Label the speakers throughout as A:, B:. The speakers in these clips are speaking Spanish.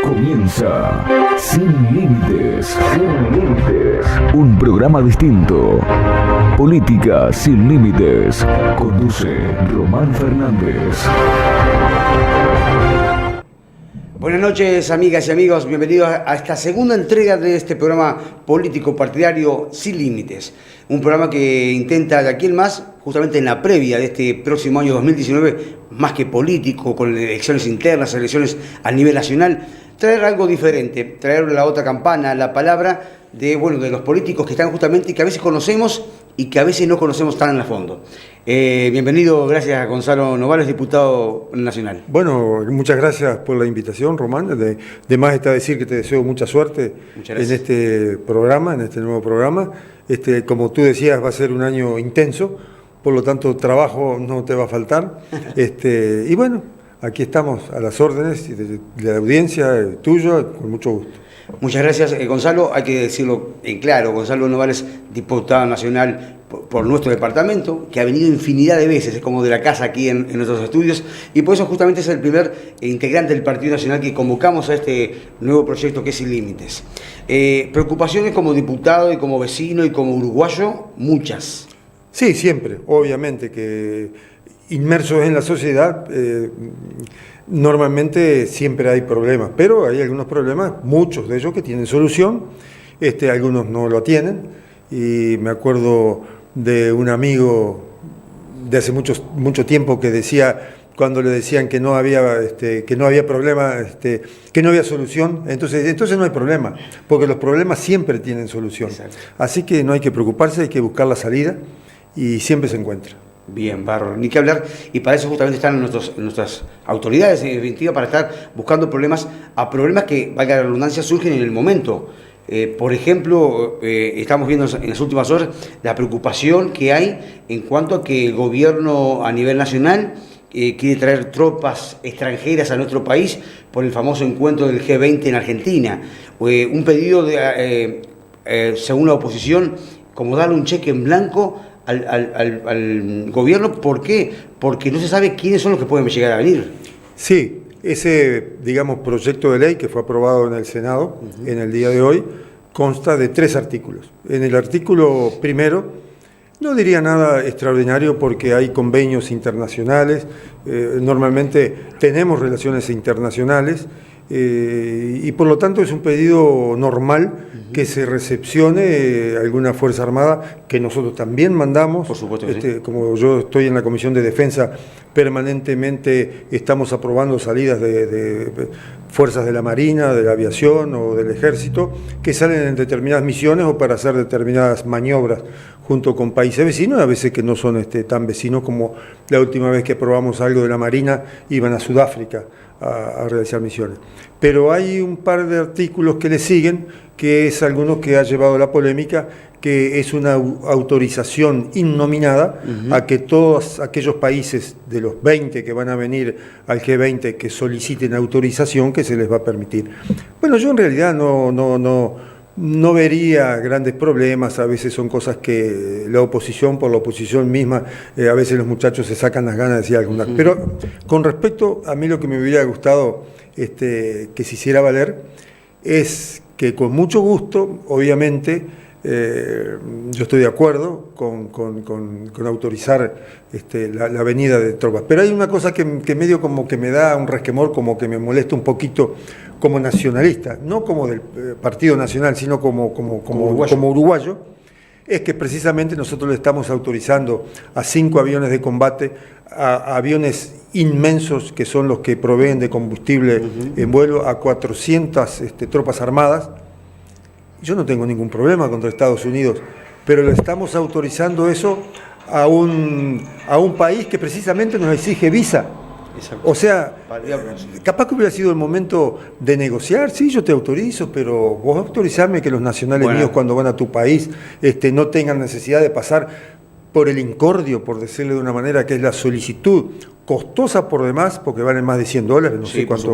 A: Comienza Sin Límites. Sin Límites. Un programa distinto. Política sin límites. Conduce Román Fernández.
B: Buenas noches, amigas y amigos. Bienvenidos a esta segunda entrega de este programa político partidario Sin Límites. Un programa que intenta de aquí en más, justamente en la previa de este próximo año 2019, más que político, con elecciones internas, elecciones a nivel nacional, traer algo diferente, traer la otra campana, la palabra de los políticos que están justamente y que a veces conocemos y que a veces no conocemos tan a fondo. Bienvenido, gracias a Gonzalo Novales, diputado nacional.
C: Bueno, muchas gracias por la invitación, Román. De más está decir que te deseo mucha suerte en este programa, en este nuevo programa. Como tú decías, va a ser un año intenso, por lo tanto trabajo no te va a faltar. Y bueno, aquí estamos a las órdenes de la audiencia tuya, con mucho gusto.
B: Muchas gracias, Gonzalo. Hay que decirlo en claro, Gonzalo Novales, diputado nacional por nuestro departamento, que ha venido infinidad de veces, es como de la casa aquí en nuestros estudios, y por eso justamente es el primer integrante del Partido Nacional que convocamos a este nuevo proyecto que es Sin Límites. Preocupaciones como diputado y como vecino y como uruguayo, muchas.
C: Sí, siempre, obviamente que inmersos en la sociedad, normalmente siempre hay problemas, pero hay algunos problemas, muchos de ellos que tienen solución, algunos no lo tienen, y me acuerdo de un amigo de hace mucho tiempo que decía, cuando le decían que no había problema, que no había solución, entonces no hay problema, porque los problemas siempre tienen solución. Exacto. Así que no hay que preocuparse, hay que buscar la salida y siempre se encuentra.
B: Bien, bárbaro, ni que hablar, y para eso justamente están nuestras autoridades, en definitiva, para estar buscando problemas que, valga la redundancia, surgen en el momento. Por ejemplo, estamos viendo en las últimas horas la preocupación que hay en cuanto a que el gobierno a nivel nacional quiere traer tropas extranjeras a nuestro país por el famoso encuentro del G20 en Argentina. Un pedido, según la oposición, como darle un cheque en blanco al gobierno. ¿Por qué? Porque no se sabe quiénes son los que pueden llegar a venir.
C: Sí, ese, proyecto de ley que fue aprobado en el Senado en el día de hoy consta de 3 artículos. En el artículo primero no diría nada extraordinario porque hay convenios internacionales, normalmente tenemos relaciones internacionales, y por lo tanto es un pedido normal que se recepcione alguna Fuerza Armada que nosotros también mandamos.
B: Por supuesto que sí.
C: Como yo estoy en la Comisión de Defensa, permanentemente estamos aprobando salidas de fuerzas de la Marina, de la Aviación o del Ejército que salen en determinadas misiones o para hacer determinadas maniobras junto con países vecinos, a veces que no son tan vecinos como la última vez que aprobamos algo de la Marina, iban a Sudáfrica a realizar misiones. Pero hay un par de artículos que le siguen, que es alguno que ha llevado la polémica, que es una autorización innominada a que todos aquellos países de los 20 que van a venir al G20 que soliciten autorización, que se les va a permitir. Bueno, yo en realidad no vería grandes problemas, a veces son cosas que la oposición, por la oposición misma, a veces los muchachos se sacan las ganas de decir alguna. Pero con respecto a mí lo que me hubiera gustado que se hiciera valer es que con mucho gusto, obviamente, yo estoy de acuerdo con autorizar la venida de tropas. Pero hay una cosa que medio como que me da un resquemor, como que me molesta un poquito como nacionalista, no como del Partido Nacional, sino como uruguayo, es que precisamente nosotros le estamos autorizando a 5 aviones de combate, a aviones inmensos que son los que proveen de combustible en vuelo, a 400 tropas armadas. Yo no tengo ningún problema contra Estados Unidos, pero le estamos autorizando eso a un país que precisamente nos exige visa. Exacto. O sea, capaz que hubiera sido el momento de negociar, sí, yo te autorizo, pero vos autorizame que los nacionales míos cuando van a tu país no tengan necesidad de pasar por el incordio, por decirle de una manera, que es la solicitud, costosa por demás, porque valen más de $100, no sé cuánto,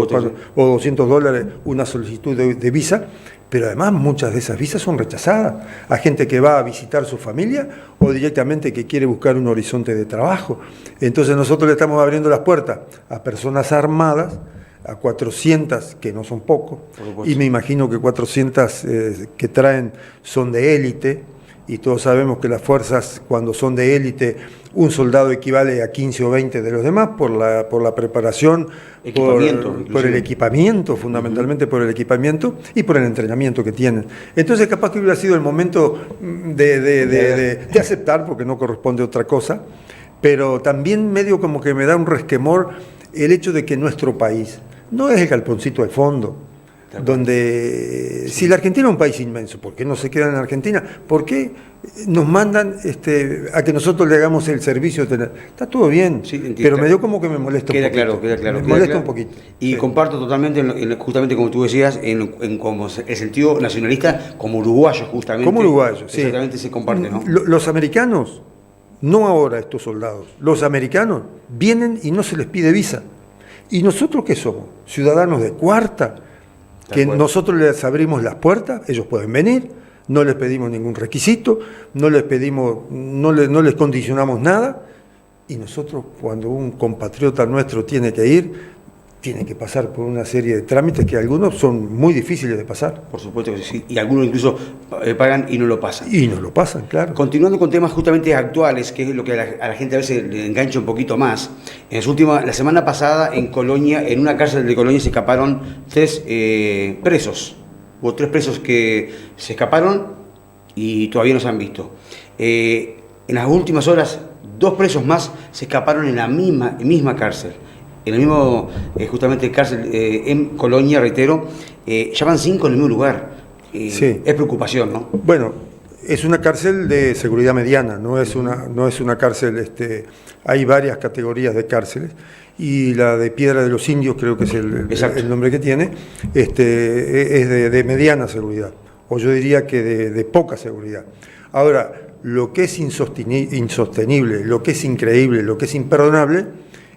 C: o $200 una solicitud de visa, pero además muchas de esas visas son rechazadas a gente que va a visitar su familia o directamente que quiere buscar un horizonte de trabajo. Entonces nosotros le estamos abriendo las puertas a personas armadas a 400, que no son pocos,
B: Por supuesto.
C: y me imagino que 400 que traen son de élite, y todos sabemos que las fuerzas, cuando son de élite, un soldado equivale a 15 o 20 de los demás por la preparación, por el equipamiento, fundamentalmente por el equipamiento y por el entrenamiento que tienen. Entonces capaz que hubiera sido el momento de aceptar, porque no corresponde a otra cosa, pero también medio como que me da un resquemor el hecho de que nuestro país no es el galponcito al fondo, donde si la Argentina es un país inmenso, ¿por qué no se quedan en Argentina? ¿Por qué nos mandan a que nosotros le hagamos el servicio? Está todo bien,
B: sí,
C: pero me dio como que me molesta un poquito.
B: Queda claro.
C: Me molesta un poquito.
B: Y
C: sí.
B: Comparto totalmente, justamente como tú decías, en como el sentido nacionalista, como uruguayo justamente.
C: Como uruguayo, sí.
B: Exactamente se comparte, ¿no?
C: Los americanos, no ahora estos soldados, los americanos vienen y no se les pide visa. ¿Y nosotros qué somos? Ciudadanos de cuarta, que nosotros les abrimos las puertas, ellos pueden venir, no les pedimos ningún requisito, no les no les condicionamos nada, y nosotros cuando un compatriota nuestro tiene que ir, tiene que pasar por una serie de trámites que algunos son muy difíciles de pasar.
B: Por supuesto que sí, y algunos incluso pagan y no lo pasan.
C: Y no lo pasan, claro.
B: Continuando con temas justamente actuales, que es lo que a la gente a veces le engancha un poquito más. La semana pasada en Colonia, en una cárcel de Colonia se escaparon 3 presos. Hubo 3 presos que se escaparon y todavía no se han visto. En las últimas horas, 2 presos más se escaparon en la misma cárcel. En el mismo, justamente, cárcel en Colonia, reitero, ya van 5 en el mismo lugar.
C: Sí.
B: Es preocupación, ¿no?
C: Bueno, es una cárcel de seguridad mediana, no es una cárcel, hay varias categorías de cárceles, y la de Piedra de los Indios, creo que es el nombre que tiene, es de mediana seguridad, o yo diría que de poca seguridad. Ahora, lo que es insostenible, lo que es increíble, lo que es imperdonable,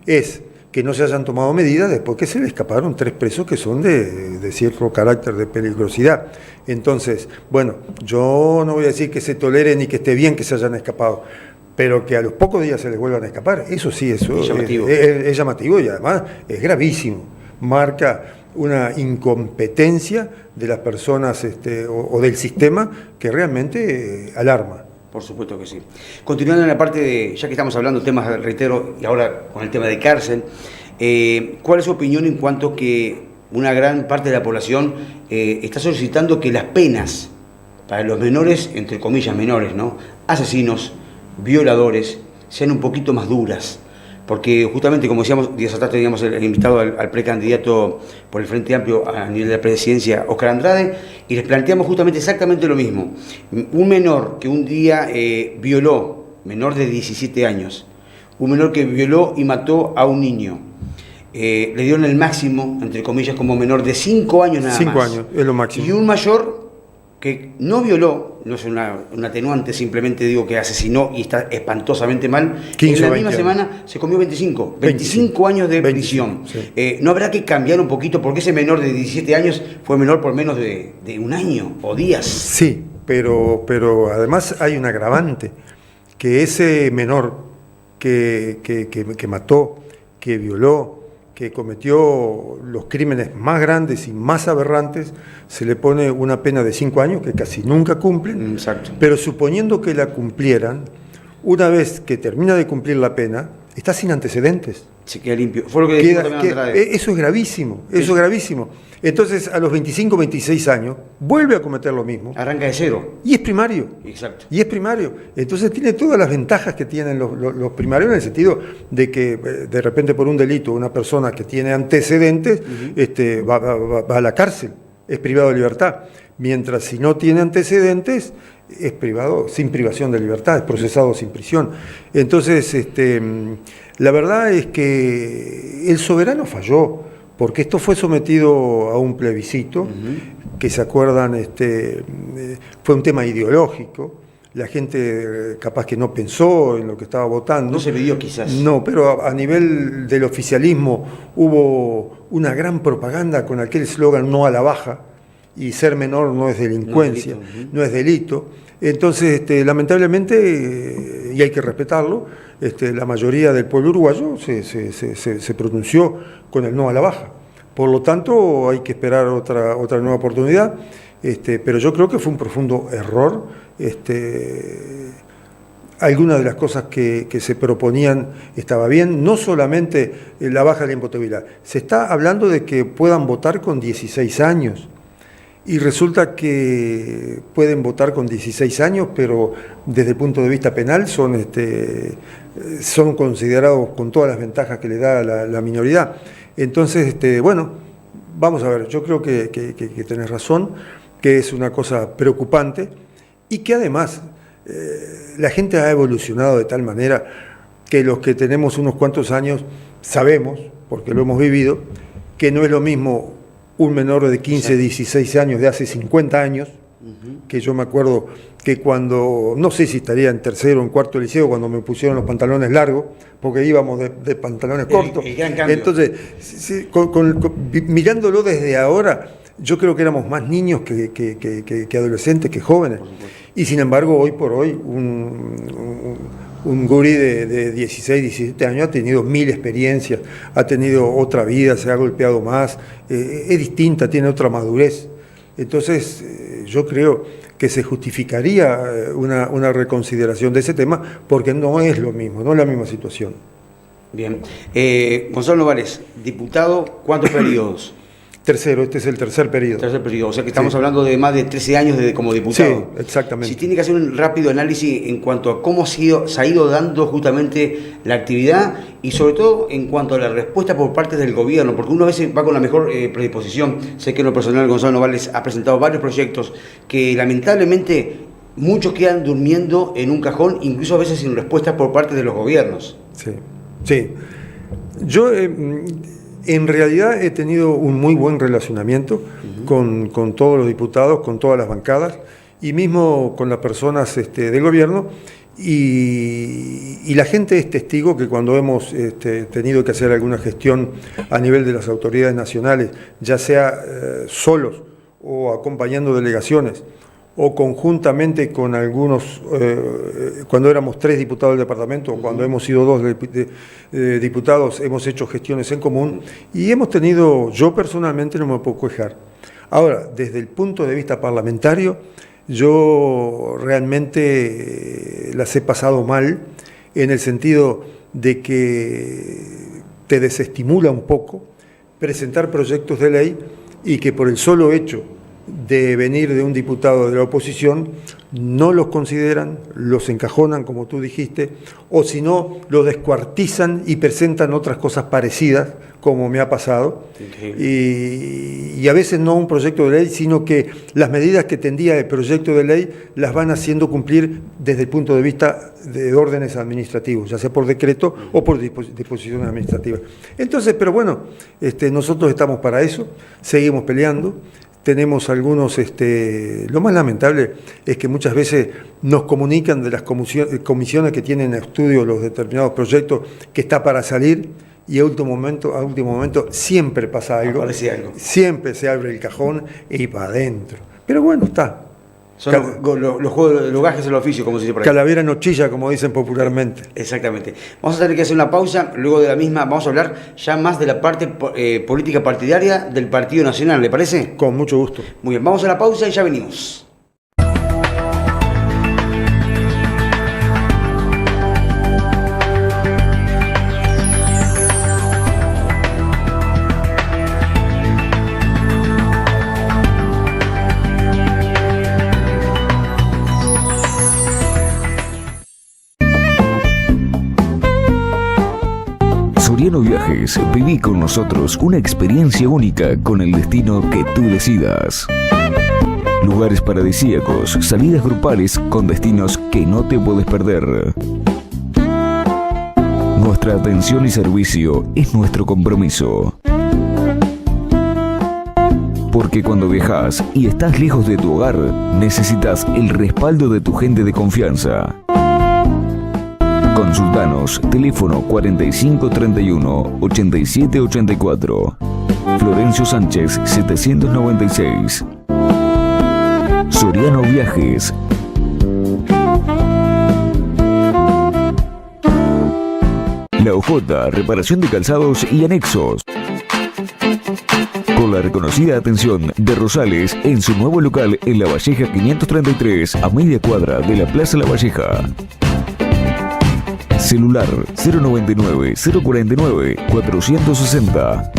C: es que no se hayan tomado medidas después que se le escaparon 3 presos que son de cierto carácter de peligrosidad. Entonces, bueno, yo no voy a decir que se tolere ni que esté bien que se hayan escapado, pero que a los pocos días se les vuelvan a escapar, eso sí, eso es llamativo y además es gravísimo. Marca una incompetencia de las personas o del sistema que realmente alarma.
B: Por supuesto que sí. Continuando en la parte de, ya que estamos hablando de temas, reitero, y ahora con el tema de cárcel, ¿cuál es su opinión en cuanto a que una gran parte de la población está solicitando que las penas para los menores, entre comillas menores, ¿no?, asesinos, violadores, sean un poquito más duras? Porque justamente, como decíamos, días atrás teníamos el invitado al precandidato por el Frente Amplio a nivel de la presidencia, Óscar Andrade, y les planteamos justamente exactamente lo mismo. Un menor que un día violó, menor de 17 años, un menor que violó y mató a un niño, le dieron el máximo, entre comillas, como menor de 5 años nada más.
C: 5 años, es lo máximo.
B: Y un mayor que no violó, no es un atenuante, simplemente digo que asesinó y está espantosamente mal,
C: 15
B: en la misma
C: años.
B: semana se comió 25 años de prisión. Sí. ¿No habrá que cambiar un poquito? Porque ese menor de 17 años fue menor por menos de un año o días.
C: Sí, pero además hay un agravante, que ese menor que mató, que violó, que cometió los crímenes más grandes y más aberrantes, se le pone una pena de 5 años, que casi nunca cumplen.
B: Exacto.
C: Pero suponiendo que la cumplieran, una vez que termina de cumplir la pena, está sin antecedentes.
B: Se queda limpio. Fue lo que decía también Andrade.
C: Eso es gravísimo, eso es gravísimo. Entonces, a los 25, 26 años, vuelve a cometer lo mismo.
B: Arranca de cero.
C: Y es primario.
B: Exacto.
C: Y es primario. Entonces tiene todas las ventajas que tienen los primarios, en el sentido de que de repente por un delito una persona que tiene antecedentes va a la cárcel, es privado de libertad. Mientras si no tiene antecedentes, es privado, sin privación de libertad, es procesado sin prisión. Entonces, la verdad es que el soberano falló, porque esto fue sometido a un plebiscito, que se acuerdan, fue un tema ideológico. La gente capaz que no pensó en lo que estaba votando.
B: No se pidió quizás.
C: No, pero a nivel del oficialismo hubo una gran propaganda con aquel eslogan "no a la baja", y ser menor no es delincuencia, no es delito. Entonces, lamentablemente, y hay que respetarlo, la mayoría del pueblo uruguayo se pronunció con el no a la baja, Por lo tanto, hay que esperar otra nueva oportunidad, pero yo creo que fue un profundo error. Algunas de las cosas que se proponían estaba bien, no solamente la baja de la imputabilidad, se está hablando de que puedan votar con 16 años. Y resulta que pueden votar con 16 años, pero desde el punto de vista penal son considerados con todas las ventajas que le da la minoridad. Entonces, bueno, vamos a ver, yo creo que tenés razón, que es una cosa preocupante y que además la gente ha evolucionado de tal manera que los que tenemos unos cuantos años sabemos, porque lo hemos vivido, que no es lo mismo un menor de 15, 16 años de hace 50 años, que yo me acuerdo que cuando, no sé si estaría en tercero o en cuarto liceo, cuando me pusieron los pantalones largos, porque íbamos de pantalones cortos.
B: El gran cambio.
C: Entonces, mirándolo desde ahora, yo creo que éramos más niños que adolescentes, que jóvenes. Y sin embargo, hoy por hoy, un gurí de 16, 17 años ha tenido 1000 experiencias, ha tenido otra vida, se ha golpeado más, es distinta, tiene otra madurez. Entonces, yo creo que se justificaría una reconsideración de ese tema, porque no es lo mismo, no es la misma situación.
B: Bien. Gonzalo Novales, diputado, ¿cuántos periodos?
C: Tercero, este es el tercer periodo.
B: Tercer periodo, o sea que estamos hablando de más de 13 años como diputado.
C: Sí, exactamente.
B: Si tiene que hacer un rápido análisis en cuanto a cómo se ha ido dando justamente la actividad y sobre todo en cuanto a la respuesta por parte del gobierno, porque uno a veces va con la mejor predisposición. Sé que en lo personal Gonzalo Novales ha presentado varios proyectos que lamentablemente muchos quedan durmiendo en un cajón, incluso a veces sin respuestas por parte de los gobiernos.
C: Sí, sí. Yo... en realidad he tenido un muy buen relacionamiento con todos los diputados, con todas las bancadas y mismo con las personas del gobierno y la gente es testigo que cuando hemos tenido que hacer alguna gestión a nivel de las autoridades nacionales, ya sea solos o acompañando delegaciones o conjuntamente con algunos, cuando éramos 3 diputados del departamento, o cuando hemos sido 2 diputados, hemos hecho gestiones en común y hemos tenido, yo personalmente no me puedo quejar. Ahora, desde el punto de vista parlamentario, yo realmente las he pasado mal, en el sentido de que te desestimula un poco presentar proyectos de ley y que por el solo hecho de venir de un diputado de la oposición, no los consideran, los encajonan, como tú dijiste, o si no, los descuartizan y presentan otras cosas parecidas, como me ha pasado. Y a veces no un proyecto de ley, sino que las medidas que tendía el proyecto de ley las van haciendo cumplir desde el punto de vista de órdenes administrativos, ya sea por decreto o por disposiciones administrativas. Entonces, pero bueno, nosotros estamos para eso, seguimos peleando. Tenemos algunos, lo más lamentable es que muchas veces nos comunican de las comisiones que tienen estudio los determinados proyectos que está para salir y a último momento siempre pasa algo.
B: Aparece algo.
C: Siempre se abre el cajón y para adentro. Pero bueno, está.
B: Son los juegos, los gajes del oficio, como se dice por ahí.
C: Calavera no chilla, como dicen popularmente.
B: Exactamente. Vamos a tener que hacer una pausa, luego de la misma vamos a hablar ya más de la parte política partidaria del Partido Nacional, ¿le parece?
C: Con mucho gusto.
B: Muy bien, vamos a la pausa y ya venimos.
A: Soriano Viajes, viví con nosotros una experiencia única con el destino que tú decidas. Lugares paradisíacos, salidas grupales con destinos que no te puedes perder. Nuestra atención y servicio es nuestro compromiso. Porque cuando viajas y estás lejos de tu hogar, necesitas el respaldo de tu gente de confianza. Consultanos, teléfono 4531-8784. Florencio Sánchez, 796. Soriano Viajes. La OJ, reparación de calzados y anexos. Con la reconocida atención de Rosales en su nuevo local en La Valleja 533, a media cuadra de la Plaza La Valleja. Celular 099-049-460.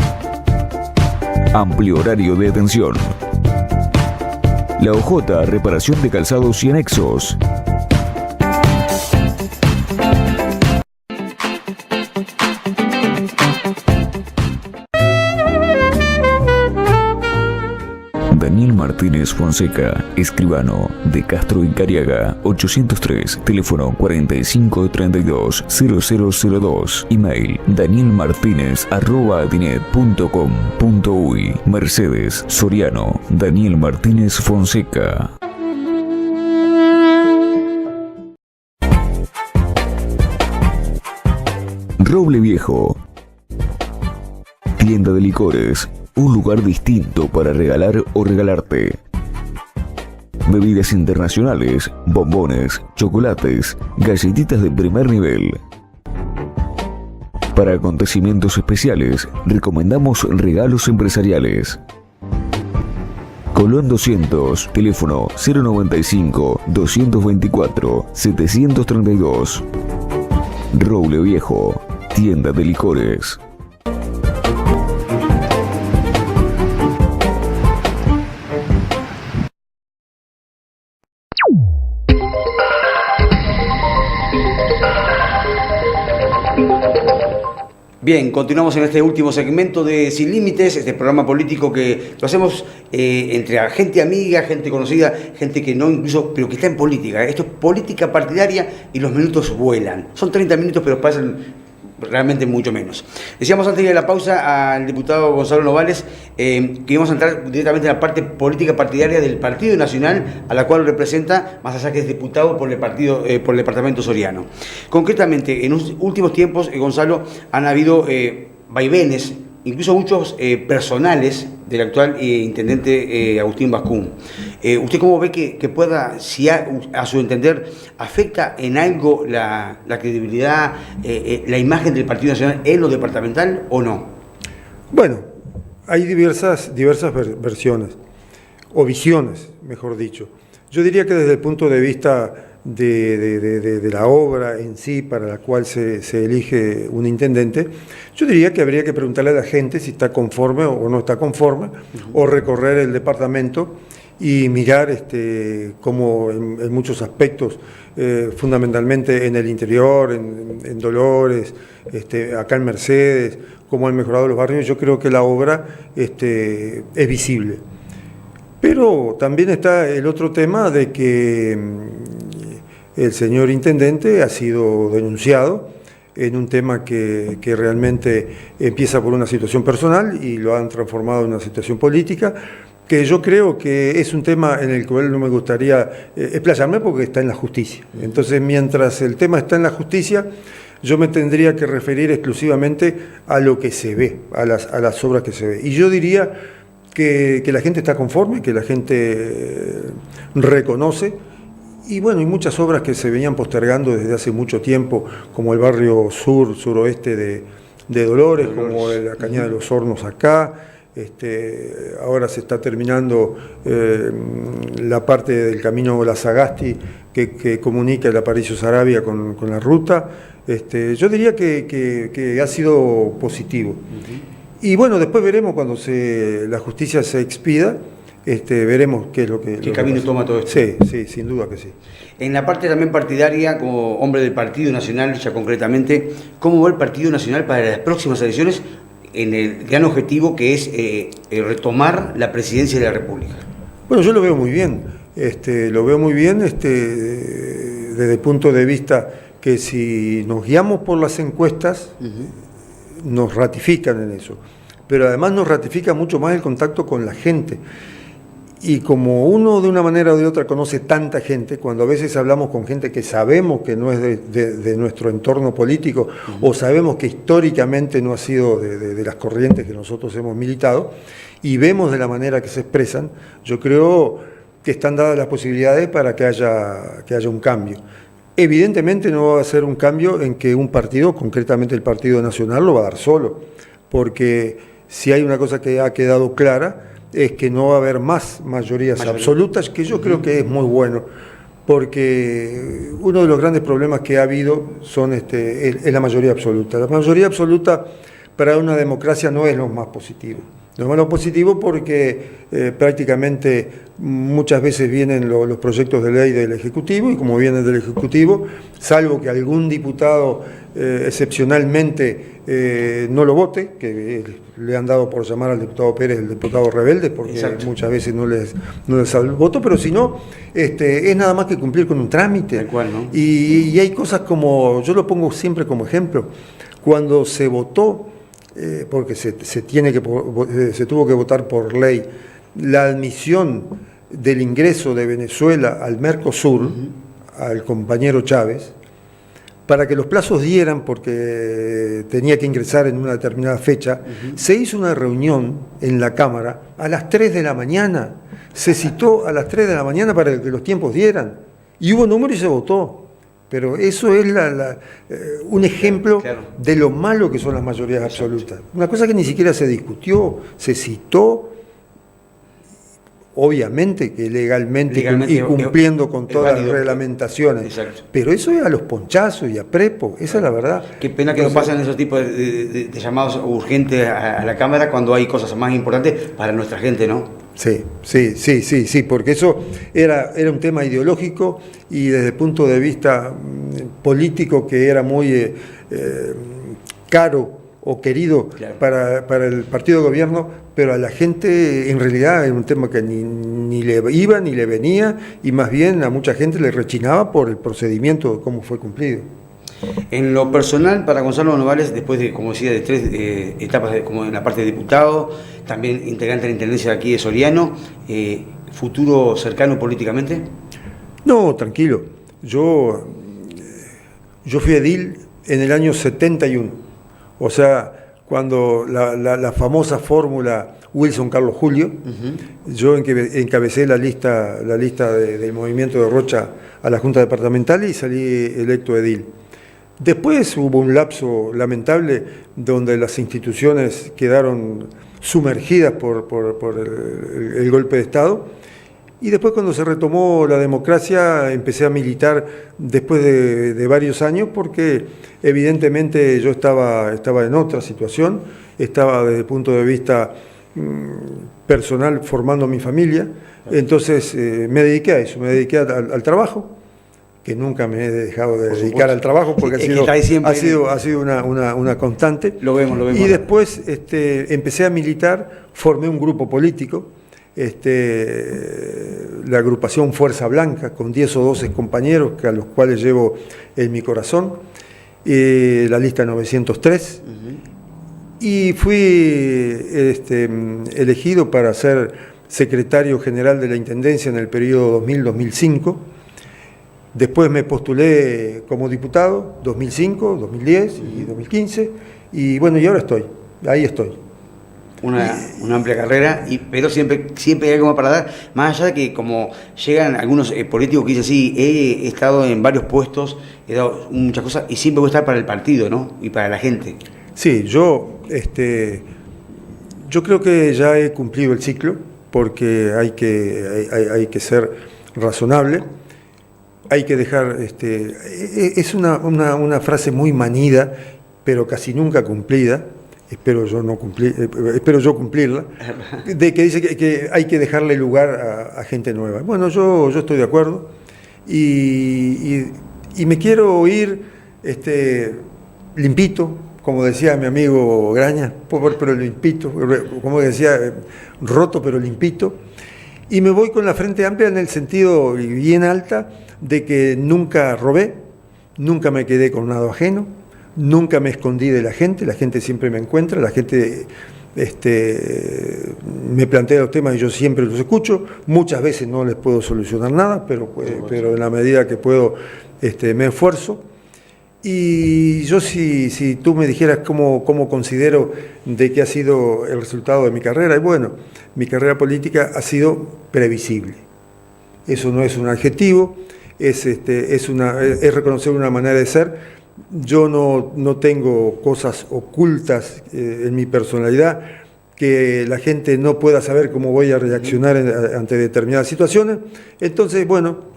A: Amplio horario de atención. La OJ, reparación de calzados y anexos. Daniel Martínez Fonseca, escribano, de Castro y Cariaga, 803, teléfono 4532-0002, email danielmartinez@adinet.com.uy, Mercedes, Soriano, Daniel Martínez Fonseca. Roble Viejo, tienda de licores, un lugar distinto para regalar o regalarte. Bebidas internacionales, bombones, chocolates, galletitas de primer nivel. Para acontecimientos especiales, recomendamos regalos empresariales. Colón 200, teléfono 095-224-732. Roble Viejo, tienda de licores.
B: Bien, continuamos en este último segmento de Sin Límites, este programa político que lo hacemos entre gente amiga, gente conocida, gente que no incluso, pero que está en política. Esto es política partidaria y los minutos vuelan. Son 30 minutos, pero pasan realmente mucho menos. Decíamos antes de la pausa al diputado Gonzalo Novales que íbamos a entrar directamente en la parte política partidaria del Partido Nacional, a la cual representa, más allá que es diputado por el partido, por el departamento soriano. Concretamente, en los últimos tiempos, Gonzalo, han habido vaivenes, incluso muchos personales del actual intendente Agustín Bascún. ¿Usted cómo ve que pueda, si a su entender, afecta en algo la credibilidad, la imagen del Partido Nacional en lo departamental o no?
C: Bueno, hay diversas versiones, o visiones, mejor dicho. Yo diría que desde el punto de vista de la obra en sí para la cual se elige un intendente, yo diría que habría que preguntarle a la gente si está conforme o no está conforme, o recorrer el departamento y mirar cómo en muchos aspectos, fundamentalmente en el interior, en Dolores, acá en Mercedes, cómo han mejorado los barrios. Yo creo que la obra es visible. Pero también está el otro tema de que el señor intendente ha sido denunciado en un tema que realmente empieza por una situación personal y lo han transformado en una situación política, que yo creo que es un tema en el cual no me gustaría explayarme porque está en la justicia. Entonces, mientras el tema está en la justicia, yo me tendría que referir exclusivamente a lo que se ve, a las obras que se ve. Y yo diría que la gente está conforme, que la gente reconoce. Y bueno, hay muchas obras que se venían postergando desde hace mucho tiempo, como el barrio suroeste de Dolores, como la Cañada de los Hornos acá. Ahora se está terminando la parte del camino La Sagasti que comunica el Aparicio Saravia con la ruta. Yo diría que ha sido positivo. Y bueno, después veremos cuando la justicia se expida. Veremos qué es lo que...
B: ¿Qué camino toma todo esto?
C: Sí, sin duda que sí.
B: En la parte también partidaria, como hombre del Partido Nacional, ya concretamente, ¿cómo va el Partido Nacional para las próximas elecciones en el gran objetivo que es retomar la presidencia de la República?
C: Bueno, yo lo veo muy bien. Lo veo muy bien desde el punto de vista que si nos guiamos por las encuestas, nos ratifican en eso. Pero además nos ratifica mucho más el contacto con la gente. Y como uno de una manera o de otra conoce tanta gente, cuando a veces hablamos con gente que sabemos que no es de nuestro entorno político, o sabemos que históricamente no ha sido de las corrientes que nosotros hemos militado, y vemos de la manera que se expresan, yo creo que están dadas las posibilidades para que haya un cambio. Evidentemente no va a ser un cambio en que un partido, concretamente el Partido Nacional, lo va a dar solo, porque si hay una cosa que ha quedado clara, es que no va a haber más mayorías absolutas, que yo creo que es muy bueno, porque uno de los grandes problemas que ha habido es la mayoría absoluta. La mayoría absoluta para una democracia no es lo más positivo. No es lo positivo porque prácticamente muchas veces vienen los proyectos de ley del Ejecutivo, y como vienen del Ejecutivo, salvo que algún diputado excepcionalmente no lo vote, que le han dado por llamar al diputado Pérez el diputado rebelde, porque exacto, muchas veces no les sale el voto, pero si no, es nada más que cumplir con un trámite.
B: Tal cual, ¿no?
C: Y hay cosas como, yo lo pongo siempre como ejemplo, cuando se votó, porque se tuvo que votar por ley la admisión del ingreso de Venezuela al Mercosur, al compañero Chávez, para que los plazos dieran, porque tenía que ingresar en una determinada fecha, se hizo una reunión en la Cámara a las 3 de la mañana, se citó a las 3 de la mañana para que los tiempos dieran, y hubo número y se votó. Pero eso es un ejemplo, claro, de lo malo que son las mayorías absolutas. Una cosa que ni siquiera se discutió, se citó, obviamente que legalmente y cumpliendo con todas las reglamentaciones. Exacto. Pero eso es a los ponchazos y a prepo, esa es la verdad.
B: Qué pena que no pasen esos tipos de llamados urgentes a la Cámara cuando hay cosas más importantes para nuestra gente, ¿no?
C: Sí, porque eso era un tema ideológico y desde el punto de vista político que era muy caro o querido, claro, para el partido de gobierno, pero a la gente en realidad era un tema que ni le iba ni le venía, y más bien a mucha gente le rechinaba por el procedimiento de cómo fue cumplido.
B: En lo personal, para Gonzalo Novales, después de, como decía, de 3 etapas como en la parte de diputado, también integrante de la Intendencia de aquí de Soriano, ¿futuro cercano políticamente?
C: No, tranquilo. Yo fui edil en el año 71, o sea, cuando la famosa fórmula Wilson Carlos Julio, yo encabecé la lista del movimiento de Rocha a la Junta Departamental y salí electo edil. Después hubo un lapso lamentable donde las instituciones quedaron sumergidas por el golpe de Estado, y después cuando se retomó la democracia empecé a militar después de varios años, porque evidentemente yo estaba en otra situación, estaba desde el punto de vista personal formando mi familia, entonces me dediqué a eso, me dediqué al trabajo, que nunca me he dejado de dedicar al trabajo, porque ha sido una constante. Lo vemos. Y después empecé a militar, formé un grupo político, la agrupación Fuerza Blanca, con 10 o 12 compañeros, a los cuales llevo en mi corazón, la lista 903, y fui elegido para ser secretario general de la Intendencia en el periodo 2000-2005. Después me postulé como diputado, 2005, 2010 y 2015, y bueno, y ahora ahí estoy.
B: Una amplia carrera, pero siempre hay algo más para dar, más allá de que como llegan algunos políticos que dicen, sí, he estado en varios puestos, he dado muchas cosas, y siempre voy a estar para el partido, ¿no? Y para la gente.
C: Sí, yo creo que ya he cumplido el ciclo, porque hay que ser razonable. Hay que dejar, es una frase muy manida, pero casi nunca cumplida, espero yo cumplirla, de que dice que hay que dejarle lugar a gente nueva. Bueno, yo estoy de acuerdo, y me quiero ir limpito, como decía mi amigo Graña, pero limpito, como decía, roto pero limpito, y me voy con la frente amplia en el sentido bien alta de que nunca robé, nunca me quedé con nada ajeno, nunca me escondí de la gente siempre me encuentra, la gente me plantea los temas y yo siempre los escucho, muchas veces no les puedo solucionar nada, pero en la medida que puedo me esfuerzo. Y yo si tú me dijeras cómo considero de que ha sido el resultado de mi carrera, y bueno, mi carrera política ha sido previsible. Eso no es un adjetivo, es reconocer una manera de ser. Yo no tengo cosas ocultas en mi personalidad, que la gente no pueda saber cómo voy a reaccionar ante determinadas situaciones. Entonces, bueno,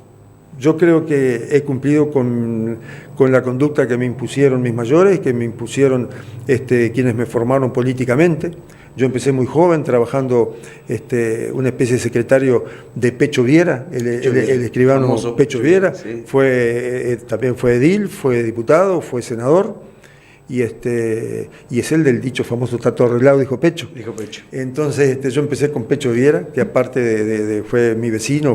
C: yo creo que he cumplido con la conducta que me impusieron mis mayores, que me impusieron quienes me formaron políticamente. Yo empecé muy joven trabajando una especie de secretario de Pecho Viera, el escribano Pecho Viera, sí. También fue edil, fue diputado, fue senador. Y es el del dicho famoso "está todo arreglado", dijo Pecho.
B: Dijo Pecho.
C: Entonces yo empecé con Pecho Viera, que aparte fue mi vecino,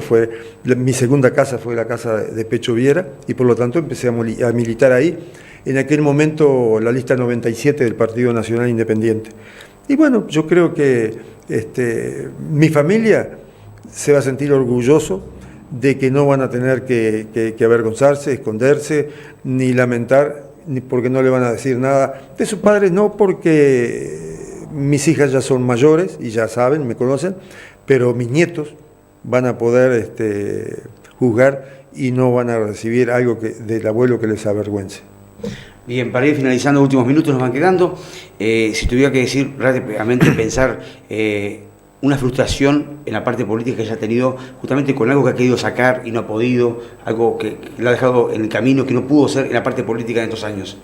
C: mi segunda casa fue la casa de Pecho Viera, y por lo tanto empecé a militar ahí. En aquel momento la lista 97 del Partido Nacional Independiente. Y bueno, yo creo que mi familia se va a sentir orgulloso de que no van a tener que avergonzarse, esconderse, ni lamentar, ni porque no le van a decir nada de sus padres, no, porque mis hijas ya son mayores y ya saben, me conocen, pero mis nietos van a poder juzgar y no van a recibir algo del abuelo que les avergüence.
B: Bien, para ir finalizando, últimos minutos nos van quedando. Si tuviera que decir rápidamente, pensar una frustración en la parte política que haya tenido justamente con algo que ha querido sacar y no ha podido, algo que lo ha dejado en el camino, que no pudo ser en la parte política en estos años.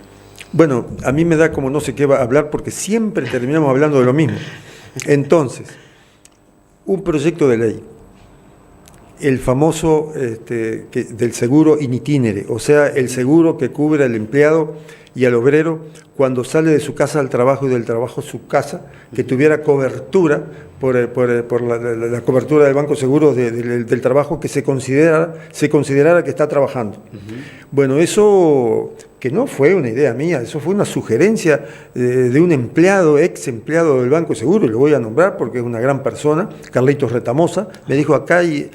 C: Bueno, a mí me da como no sé qué va a hablar porque siempre terminamos hablando de lo mismo. Entonces, un proyecto de ley, el famoso del seguro in itinere, o sea, el seguro que cubre al empleado y al obrero cuando sale de su casa al trabajo y del trabajo a su casa, que tuviera cobertura por la cobertura del Banco Seguros del trabajo, que se considerara que está trabajando. Bueno, eso que no fue una idea mía, eso fue una sugerencia de un ex empleado del Banco Seguro, y lo voy a nombrar porque es una gran persona, Carlitos Retamosa, me dijo: acá hay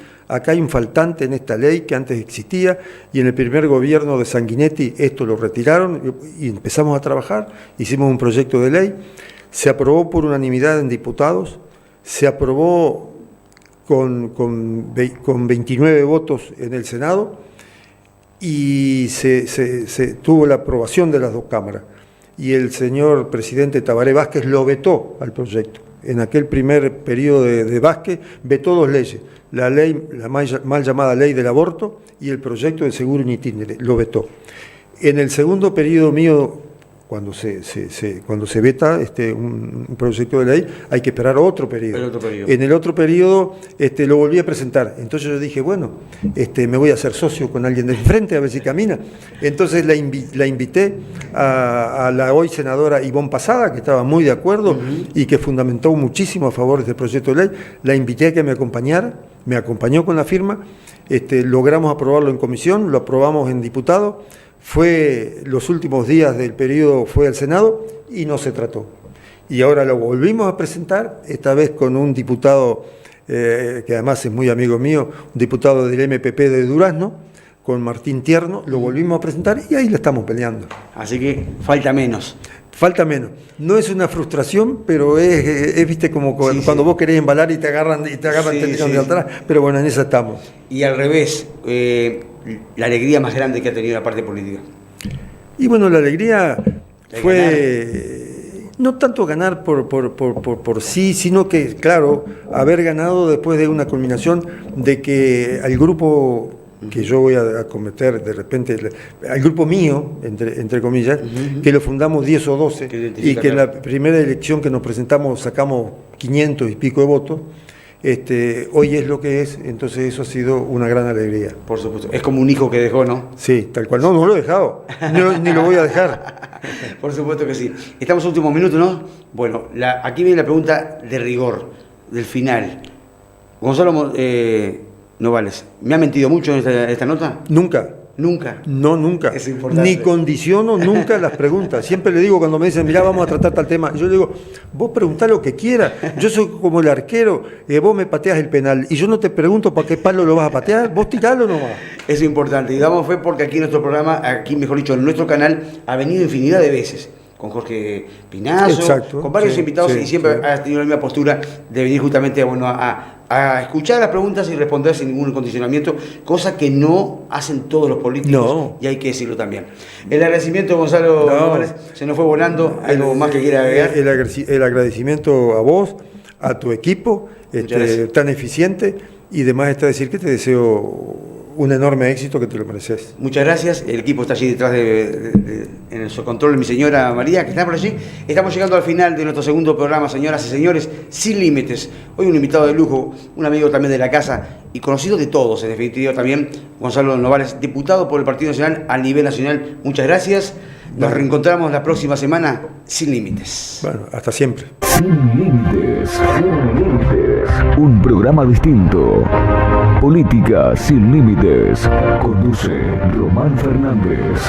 C: un faltante en esta ley que antes existía, y en el primer gobierno de Sanguinetti esto lo retiraron y empezamos a trabajar, hicimos un proyecto de ley, se aprobó por unanimidad en diputados, se aprobó con 29 votos en el Senado y se tuvo la aprobación de las dos cámaras. Y el señor presidente Tabaré Vázquez lo vetó al proyecto. En aquel primer periodo de Vázquez vetó dos leyes, la mal llamada ley del aborto y el proyecto de seguro in itinere, lo vetó. En el segundo periodo mío, cuando se veta un proyecto de ley, hay que esperar otro periodo. En el otro periodo lo volví a presentar. Entonces yo dije, bueno, me voy a hacer socio con alguien de enfrente a ver si camina. Entonces la invité a la hoy senadora Ivonne Pasada, que estaba muy de acuerdo y que fundamentó muchísimo a favor de este proyecto de ley. La invité a que me acompañara, me acompañó con la firma, logramos aprobarlo en comisión, lo aprobamos en diputado. Los últimos días del periodo fue al Senado y no se trató. Y ahora lo volvimos a presentar, esta vez con un diputado que además es muy amigo mío, un diputado del MPP de Durazno, con Martín Tierno, lo volvimos a presentar y ahí la estamos peleando.
B: Así que falta menos.
C: Falta menos. No es una frustración, pero es viste, como cuando vos querés embalar y te agarran te tiran de atrás, pero bueno, en esa estamos.
B: Y al revés, la alegría más grande que ha tenido la parte política.
C: Y bueno, la alegría fue no tanto ganar por sí, sino que, claro, haber ganado después de una culminación de que al grupo que yo voy a cometer de repente, al grupo mío, entre comillas, que lo fundamos 10 o 12, y que en la primera elección que nos presentamos sacamos 500 y pico de votos, hoy es lo que es, entonces eso ha sido una gran alegría.
B: Por supuesto, es como un hijo que dejó, ¿no?
C: Sí, tal cual, no lo he dejado, ni lo voy a dejar.
B: Por supuesto que sí. Estamos en últimos minutos, ¿no? Bueno, aquí viene la pregunta de rigor, del final. Gonzalo Novales, ¿me ha mentido mucho en esta nota?
C: Nunca.
B: ¿Nunca?
C: No, nunca.
B: Es importante.
C: Ni condiciono nunca las preguntas. Siempre le digo cuando me dicen, mirá, vamos a tratar tal tema, yo le digo, vos preguntá lo que quieras. Yo soy como el arquero, vos me pateás el penal y yo no te pregunto para qué palo lo vas a patear, vos tiralo nomás.
B: Es importante. Y damos fe porque aquí en nuestro programa, mejor dicho, en nuestro canal, ha venido infinidad de veces. Con Jorge Pinazo, con varios invitados, y siempre ha tenido la misma postura de venir justamente a a escuchar las preguntas y responder sin ningún condicionamiento, cosa que no hacen todos los políticos,
C: no.
B: Y hay que decirlo también. El agradecimiento, Gonzalo Novales, se nos fue volando. ¿Algo más que quiera agregar?
C: El agradecimiento a vos, a tu equipo, tan eficiente, y demás está decir que te deseo un enorme éxito, que te lo mereces.
B: Muchas gracias. El equipo está allí detrás en su control, mi señora María, que está por allí. Estamos llegando al final de nuestro segundo programa, señoras y señores, Sin Límites. Hoy un invitado de lujo, un amigo también de la casa y conocido de todos, en definitiva también, Gonzalo Novales, diputado por el Partido Nacional a nivel nacional. Muchas gracias. Nos reencontramos la próxima semana, Sin Límites.
C: Bueno, hasta siempre.
A: Sin Límites, Sin Límites. Un programa distinto. Política Sin Límites. Conduce Román Fernández.